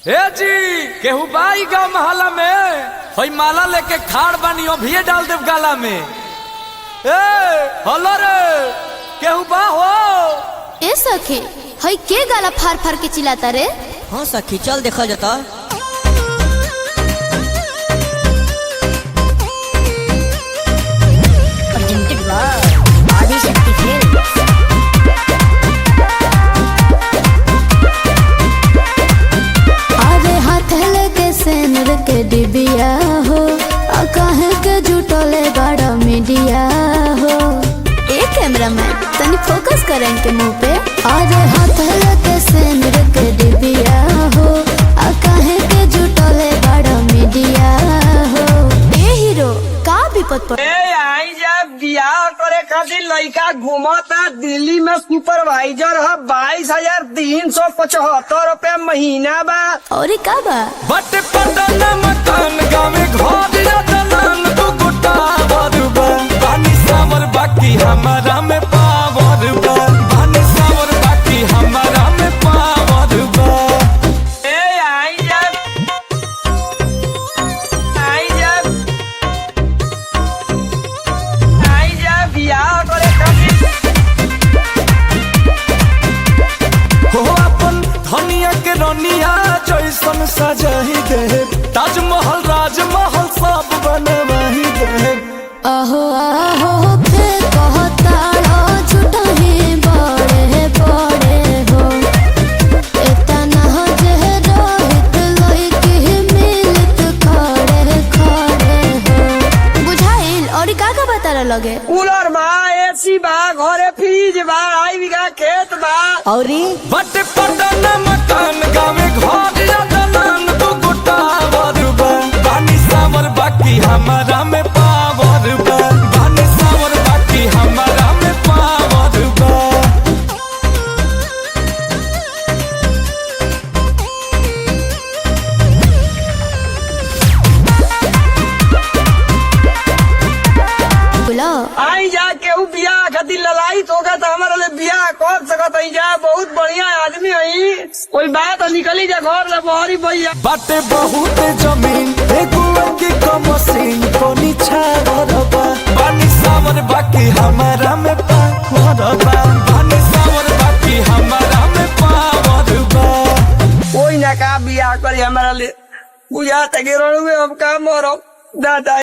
ए जी केहू बाई गाँव महला में हई माला लेके खाड़ बानी अभी डाल देव गाला में। ए हलो रे केहू बा हो। ए सखी हई के गाला फार फार के चिल्लाता रे। हाँ सखी चल देखा जाता। अरे हाथ लेके सेनर के डिबिया हो कहे के जुटले बड़ा मीडिया हो। ए कैमरामैन तनी फोकस करें इनके मुंह पे। अरे हाथ लेके सेनर के डिबिया हो कहे के जुटले बड़ा मीडिया हो। ए हीरो का विपद पर बियाह करे खातिर लड़का घूमता दिल्ली में सुपरवाइजर है 22,375 रुपया महीना बा। और का बा बट पटन मकान गाँव में घर दलान तू गोटा बरुबा पानी सावर बाकी हमारा में पावर बा पानी सावर बाकी हमारा में पावर बा। बियाह करे खातिर हो अपन धनिया के रनिया जैसन सजाही दे ताजमहल राजमहल सब बनवाही दे। आहो आहो फिर कहता झूठा ही बड़े बड़े हो। इतना जे रोहित लइकी मिलत खड़े खड़े हो। बुझाइल और का बता लगे। कूलर बा एसी बा घरे फ्रिज बा 2.5 बीघा खेत बा। औरी बट पटन मकान गाँव में घर दलान तू गोटा बरुबा पानी सावर बाकी हमारा में पावर बा पानी सावर बाकी हमारा में पावर बा। बोलो आई जा केहू बियाह खातिर ललाई तो हमारे लिए बियाह कर सकत है जा। बहुत बढ़िया आदमी है कोई बात निकली जा घर से बहरी भैया। बाटे बहुत जमीन एगो की कमसीन कोनी छावर बा पानी सावर बाकी हमारा में पावर बा पानी सावर बाकी हमारा में पावर बा। कोई ना का बियाह करी हमारा लिए बुझा तक में हम काम हो रहा दादा।